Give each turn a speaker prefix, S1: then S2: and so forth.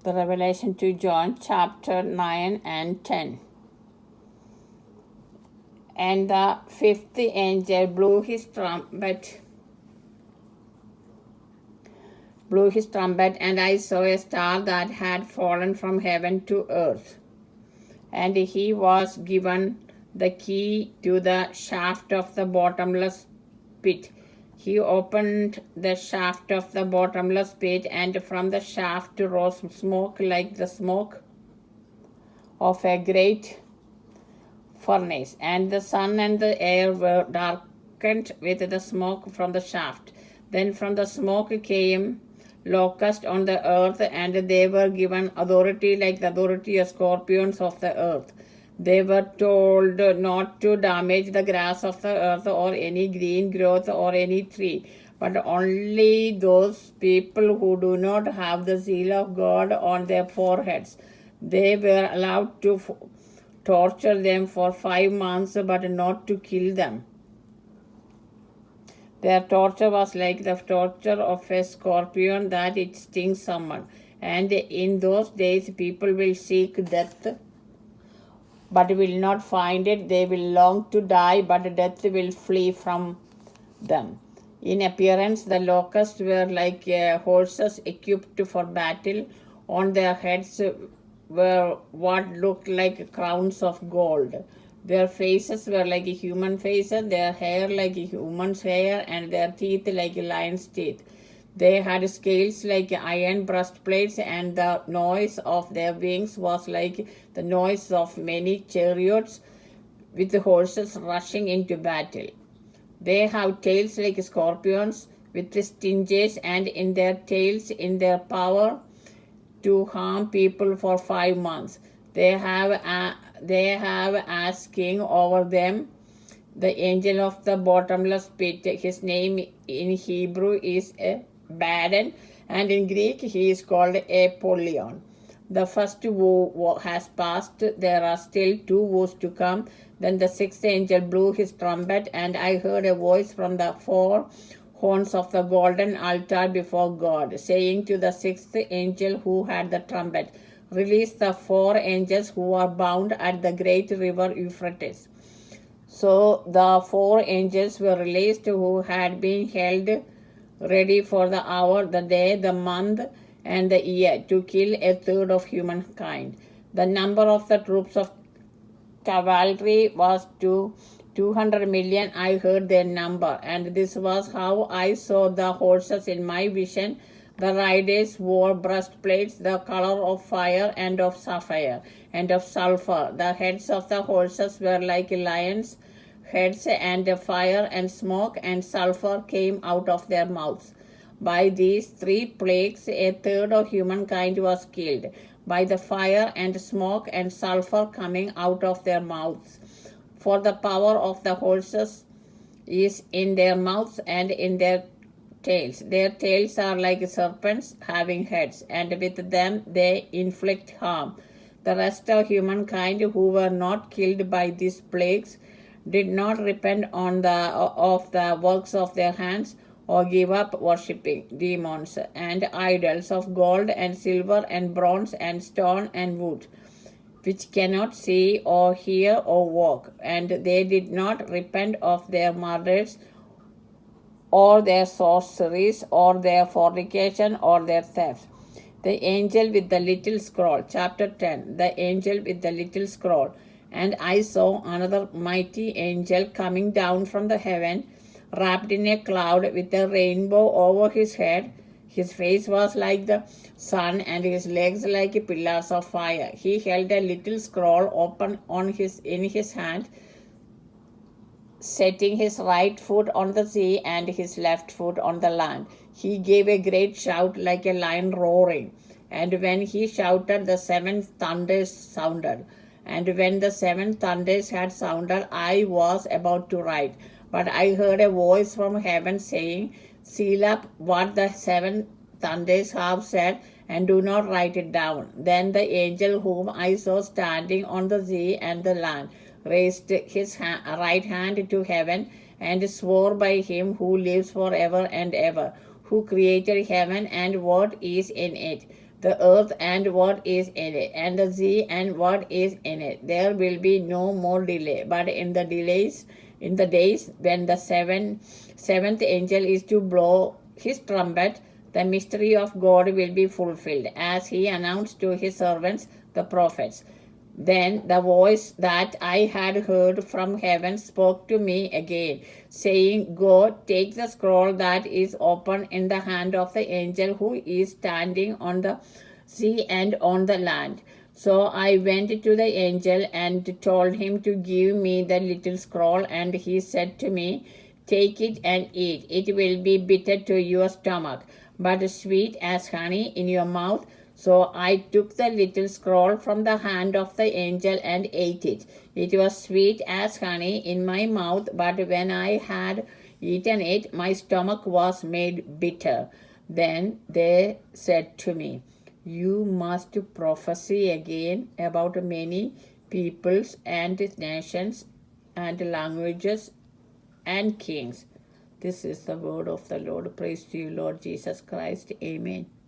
S1: The Revelation to John, chapter 9 and 10. And the fifth angel blew his trumpet, and I saw a star that had fallen from heaven to earth. And he was given the key to the shaft of the bottomless pit. He opened the shaft of the bottomless pit, and from the shaft rose smoke like the smoke of a great furnace, and the sun and the air were darkened with the smoke from the shaft. Then from the smoke came locusts on the earth, and they were given authority like the authority of scorpions of the earth. They were told not to damage the grass of the earth or any green growth or any tree, but only those people who do not have the seal of God on their foreheads. They were allowed to torture them for 5 months, but not to kill them. Their torture was like the torture of a scorpion, that it stings someone. And in those days people will seek death, but will not find it. They will long to die, but death will flee from them. In appearance, the locusts were like horses equipped for battle. On their heads were what looked like crowns of gold. Their faces were like human faces, their hair like human's hair, and their teeth like lion's teeth. They had scales like iron breastplates, and the noise of their wings was like the noise of many chariots with horses rushing into battle. They have tails like scorpions with stingers, and in their tails, in their power to harm people for 5 months. They have as king over them the angel of the bottomless pit. His name in Hebrew is Abaddon, and in Greek he is called Apollyon. The first woe has passed. There are still 2 woes to come. Then the sixth angel blew his trumpet, and I heard a voice from the 4 horns of the golden altar before God, saying to the sixth angel who had the trumpet, "Release the 4 angels who are bound at the great river Euphrates." So the 4 angels were released who had been held ready for the hour, the day, the month, and the year, to kill a third of humankind. The number of the troops of cavalry was 200 million. I heard their number, and this was how I saw the horses in my vision. The riders wore breastplates the color of fire and of sapphire and of sulfur. The heads of the horses were like lions' heads, and fire and smoke and sulfur came out of their mouths. By these 3 plagues, a third of humankind was killed, by the fire and smoke and sulfur coming out of their mouths. For the power of the horses is in their mouths and in their tails. Their tails are like serpents having heads, and with them they inflict harm. The rest of humankind who were not killed by these plagues did not repent of the works of their hands, or give up worshipping demons and idols of gold and silver and bronze and stone and wood, which cannot see or hear or walk. And they did not repent of their murders or their sorceries or their fornication or their theft. The angel with the little scroll, chapter 10, the angel with the little scroll. And I saw another mighty angel coming down from the heaven, wrapped in a cloud with a rainbow over his head. His face was like the sun, and his legs like pillars of fire. He held a little scroll open in his hand, setting his right foot on the sea and his left foot on the land. He gave a great shout like a lion roaring. And when he shouted, the 7 thunders sounded. And when the 7 thunders had sounded, I was about to write. But I heard a voice from heaven saying, "Seal up what the 7 thunders have said, and do not write it down." Then the angel whom I saw standing on the sea and the land raised his right hand to heaven, and swore by him who lives forever and ever, who created heaven and what is in it, the earth and what is in it, and the sea and what is in it. There will be no more delay. But in the days when the seventh angel is to blow his trumpet, the mystery of God will be fulfilled, as he announced to his servants the prophets. Then the voice that I had heard from heaven spoke to me again, saying, Go, take the scroll that is open in the hand of the angel who is standing on the sea and on the land. So I went to the angel and told him to give me the little scroll, and he said to me, Take it and eat. It will be bitter to your stomach, but sweet as honey in your mouth. So I took the little scroll from the hand of the angel and ate it. It was sweet as honey in my mouth, but when I had eaten it, my stomach was made bitter. Then they said to me, You must prophesy again about many peoples and nations and languages and kings. This is the word of the Lord. Praise to you, Lord Jesus Christ. Amen.